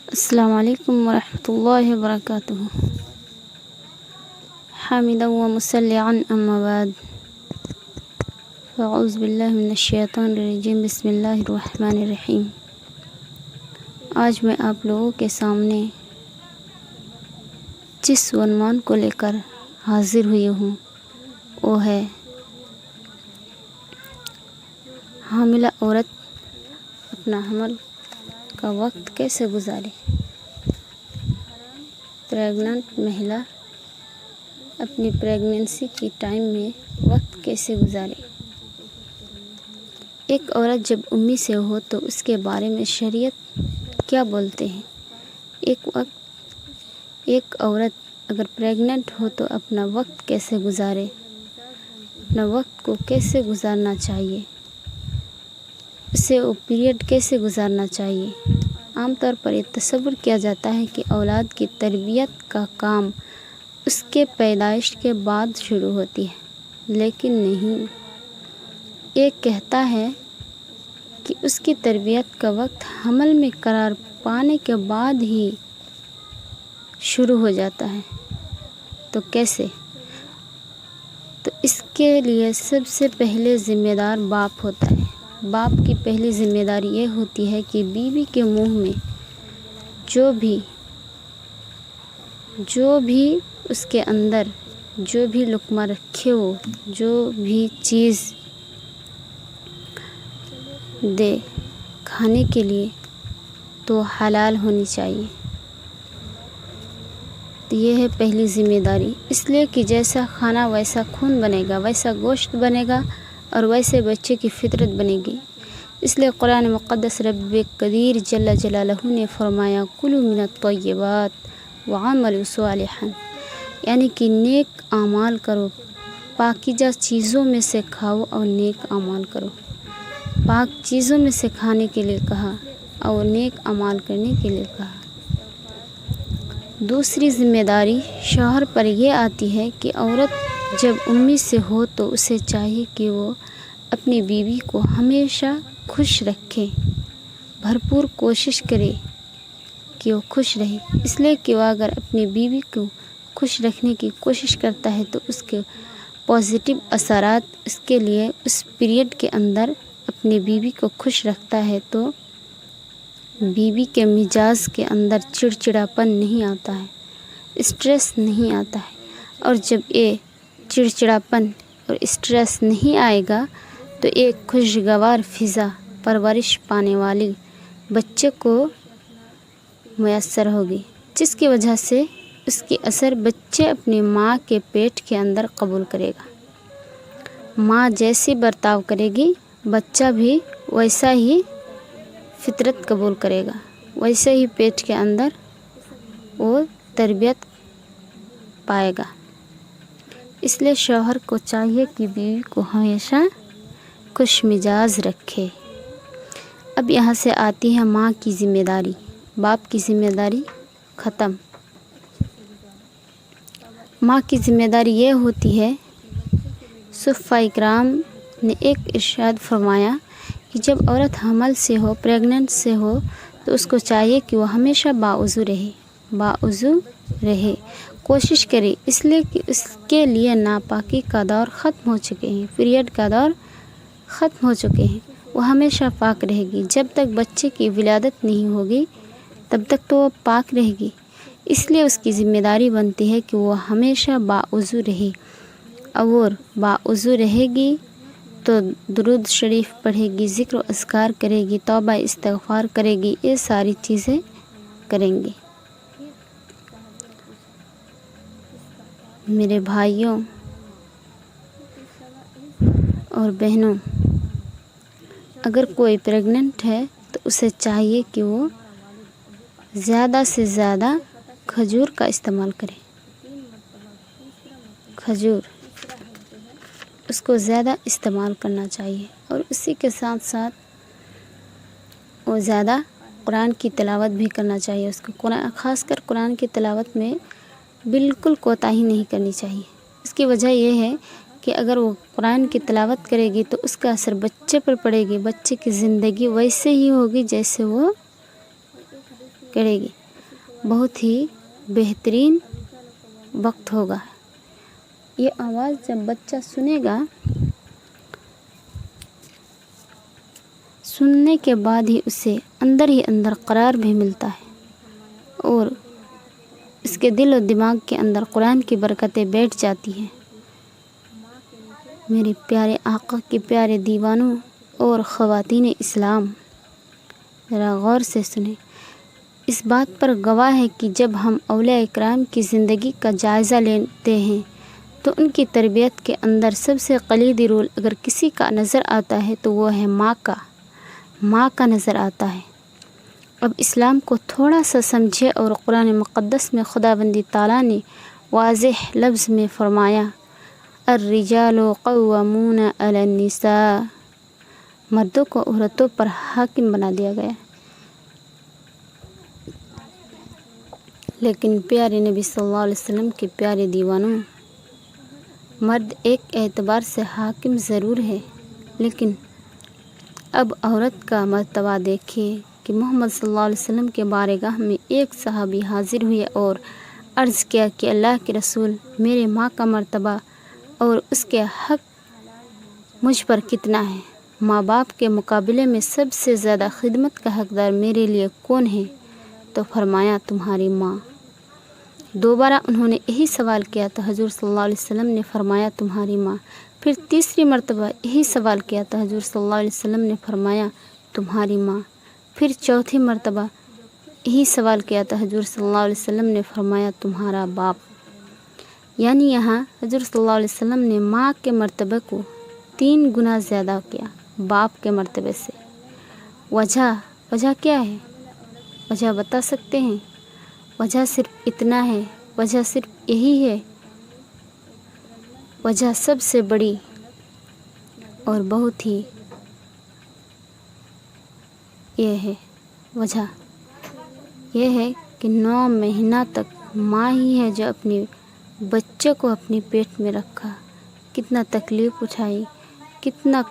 السلام علیکم ورحمۃ اللہ وبرکاتہ۔ حامدا و مصلیعا اما بعد، فاعوذ باللہ من الشیطان الرجیم، بسم اللہ الرحمن الرحیم۔ آج میں آپ لوگوں کے سامنے جس عنوان کو لے کر حاضر ہوئی ہوں وہ ہے حاملہ عورت اپنا حمل کا وقت کیسے گزارے۔ پریگننٹ مہیلا اپنی پریگننسی کی ٹائم میں وقت کیسے گزارے۔ ایک عورت جب امی سے ہو تو اس کے بارے میں شریعت کیا بولتے ہیں۔ ایک عورت اگر پریگننٹ ہو تو اپنا وقت کیسے گزارے، اپنا وقت کو کیسے گزارنا چاہیے، اسے وہ پیریڈ کیسے گزارنا چاہیے۔ عام طور پر یہ تصور کیا جاتا ہے کہ اولاد کی تربیت کا کام اس کے پیدائش کے بعد شروع ہوتی ہے، لیکن نہیں۔ یہ کہتا ہے کہ اس کی تربیت کا وقت حمل میں قرار پانے کے بعد ہی شروع ہو جاتا ہے۔ تو کیسے؟ تو اس کے لیے سب سے پہلے ذمہ دار باپ ہوتا ہے۔ باپ کی پہلی ذمہ داری یہ ہوتی ہے کہ بیوی کے منہ میں جو بھی اس کے اندر جو بھی لقمہ رکھے ہو، جو بھی چیز دے کھانے کے لیے تو حلال ہونی چاہیے۔ تو یہ ہے پہلی ذمہ داری، اس لیے کہ جیسا کھانا ویسا خون بنے گا، ویسا گوشت بنے گا اور ویسے بچے کی فطرت بنے گی۔ اس لیے قرآن مقدس رب قدیر جل جلالہ نے فرمایا کلوا من الطیبات وعملوا صالحا، یعنی کہ نیک اعمال کرو، پاکیزہ چیزوں میں سے کھاؤ اور نیک اعمال کرو۔ پاک چیزوں میں سے کھانے کے لیے کہا اور نیک اعمال کرنے کے لیے کہا۔ دوسری ذمہ داری شوہر پر یہ آتی ہے کہ عورت جب امی سے ہو تو اسے چاہیے کہ وہ اپنی بیوی کو ہمیشہ خوش رکھے، بھرپور کوشش کرے کہ وہ خوش رہے۔ اس لیے کہ وہ اگر اپنی بیوی کو خوش رکھنے کی کوشش کرتا ہے تو اس کے پازیٹیو اثرات اس کے لیے اس پیریڈ کے اندر اپنی بیوی کو خوش رکھتا ہے تو بیوی کے مزاج کے اندر چڑچڑاپن نہیں آتا ہے، اسٹریس نہیں آتا ہے۔ اور جب یہ چڑچڑاپن اور اسٹریس نہیں آئے گا تو ایک خوشگوار فضا پرورش پانے والی بچے کو میسر ہوگی، جس کی وجہ سے اس کی اثر بچے اپنی ماں کے پیٹ کے اندر قبول کرے گا۔ ماں جیسی برتاؤ کرے گی بچہ بھی ویسا ہی فطرت قبول کرے گا، ویسے ہی پیٹ کے اندر وہ تربیت پائے گا۔ اس لیے شوہر کو چاہیے کہ بیوی کو ہمیشہ خوش مزاج رکھے۔ اب یہاں سے آتی ہے ماں کی ذمہ داری، باپ کی ذمہ داری ختم۔ ماں کی ذمہ داری یہ ہوتی ہے، صحابہ کرام نے ایک ارشاد فرمایا کہ جب عورت حمل سے ہو، پریگننٹ سے ہو تو اس کو چاہیے کہ وہ ہمیشہ باوضو رہے، کوشش کرے، اس لیے کہ اس کے لیے ناپاکی کا دور ختم ہو چکے ہیں، پیریڈ کا دور ختم ہو چکے ہیں، وہ ہمیشہ پاک رہے گی۔ جب تک بچے کی ولادت نہیں ہوگی تب تک تو وہ پاک رہے گی۔ اس لیے اس کی ذمہ داری بنتی ہے کہ وہ ہمیشہ باوضو رہے، اور باوضو رہے گی تو درود شریف پڑھے گی، ذکر و اذکار کرے گی، توبہ استغفار کرے گی، یہ ساری چیزیں کریں گی۔ میرے بھائیوں اور بہنوں، اگر کوئی پریگننٹ ہے تو اسے چاہیے کہ وہ زیادہ سے زیادہ کھجور کا استعمال کرے۔ کھجور اس کو زیادہ استعمال کرنا چاہیے، اور اسی کے ساتھ ساتھ وہ زیادہ قرآن کی تلاوت بھی کرنا چاہیے۔ اس کو خاص کر قرآن کی تلاوت میں بالکل کوتاہی نہیں کرنی چاہیے۔ اس کی وجہ یہ ہے کہ اگر وہ قرآن کی تلاوت کرے گی تو اس کا اثر بچے پر پڑے گی، بچے کی زندگی ویسے ہی ہوگی جیسے وہ کرے گی، بہت ہی بہترین وقت ہوگا۔ یہ آواز جب بچہ سنے گا، سننے کے بعد ہی اسے اندر ہی اندر قرار بھی ملتا ہے اور اس کے دل و دماغ کے اندر قرآن کی برکتیں بیٹھ جاتی ہیں۔ میرے پیارے آقا کے پیارے دیوانوں اور خواتین اسلام، ذرا غور سے سنیں۔ اس بات پر گواہ ہے کہ جب ہم اولیاء کرام کی زندگی کا جائزہ لیتے ہیں تو ان کی تربیت کے اندر سب سے کلیدی رول اگر کسی کا نظر آتا ہے تو وہ ہے ماں کا نظر آتا ہے۔ اب اسلام کو تھوڑا سا سمجھے اور قرآن مقدس میں خداوندی تعالیٰ نے واضح لفظ میں فرمایا، الرجال قوامون علی النساء، مردوں کو عورتوں پر حاکم بنا دیا گیا۔ لیکن پیارے نبی صلی اللہ علیہ وسلم کے پیارے دیوانوں، مرد ایک اعتبار سے حاکم ضرور ہے، لیکن اب عورت کا مرتبہ دیکھیے کہ محمد صلی اللہ علیہ وسلم کے بارگاہ میں ایک صحابی حاضر ہوئے اور عرض کیا کہ اللہ کے رسول، میرے ماں کا مرتبہ اور اس کے حق مجھ پر کتنا ہے؟ ماں باپ کے مقابلے میں سب سے زیادہ خدمت کا حقدار میرے لیے کون ہے؟ تو فرمایا، تمہاری ماں۔ دوبارہ انہوں نے یہی سوال کیا تو حضور صلی اللہ علیہ وسلم نے فرمایا، تمہاری ماں۔ پھر تیسری مرتبہ یہی سوال کیا تو حضور صلی اللہ علیہ وسلم نے فرمایا، تمہاری ماں۔ پھر چوتھی مرتبہ یہی سوال کیا تو حضور صلی اللہ علیہ وسلم نے فرمایا، تمہارا باپ۔ یعنی یہاں حضور صلی اللہ علیہ وسلم نے ماں کے مرتبے کو 3 گنا زیادہ کیا باپ کے مرتبے سے۔ وجہ کیا ہے؟ وجہ بتا سکتے ہیں؟ وجہ صرف اتنا ہے، وجہ صرف یہی ہے، وجہ سب سے بڑی اور بہت ہی وجہ یہ ہے کہ 9 مہینہ تک ماں ہی ہے جو اپنے بچے کو اپنے پیٹ میں رکھا، کتنا تکلیف اٹھائی، کتنا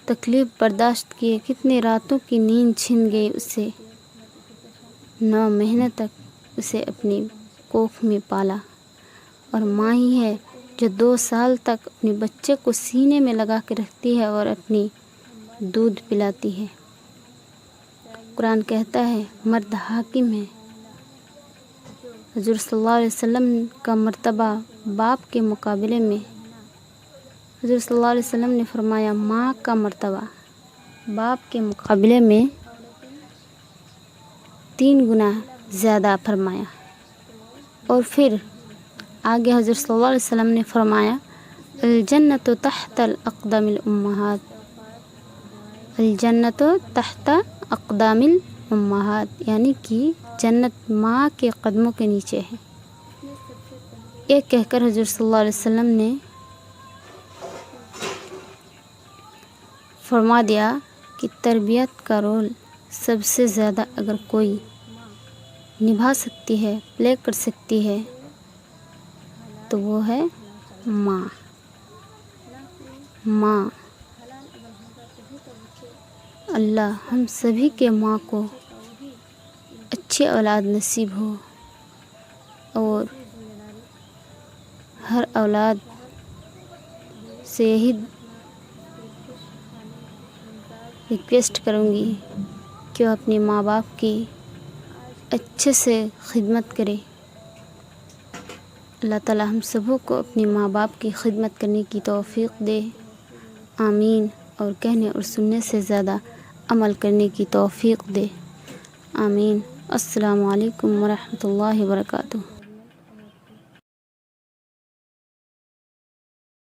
تکلیف برداشت کیے، کتنے راتوں کی نیند چھن گئی اسے۔ 9 مہینے تک اسے اپنی کوکھ میں پالا، اور ماں ہی ہے جو 2 سال تک اپنے بچے کو سینے میں لگا کے رکھتی ہے اور اپنی دودھ پلاتی ہے۔ قرآن کہتا ہے مرد حاکم ہے۔ حضور صلی اللہ علیہ وسلم کا مرتبہ باپ کے مقابلے میں، حضور صلی اللہ علیہ وسلم نے فرمایا، ماں کا مرتبہ باپ کے مقابلے میں 3 گنا زیادہ فرمایا۔ اور پھر آگے حضور صلی اللہ علیہ وسلم نے فرمایا، الجنت تحت الاقدام الامہات، الجنت تحت اقدام الامہات، یعنی کہ جنت ماں کے قدموں کے نیچے ہے۔ یہ کہہ کر حضور صلی اللہ علیہ وسلم نے فرما دیا کہ تربیت کا رول سب سے زیادہ اگر کوئی نبھا سکتی ہے، پلے کر سکتی ہے تو وہ ہے ماں۔ اللہ ہم سبھی کے ماں کو اچھی اولاد نصیب ہو، اور ہر اولاد سے یہی ریکویسٹ کروں گی کہ وہ اپنے ماں باپ کی اچھے سے خدمت کرے۔ اللہ تعالی ہم سبوں کو اپنے ماں باپ کی خدمت کرنے کی توفیق دے، آمین۔ اور کہنے اور سننے سے زیادہ عمل کرنے کی توفیق دے، آمین۔ السلام علیکم ورحمۃ اللہ وبرکاتہ۔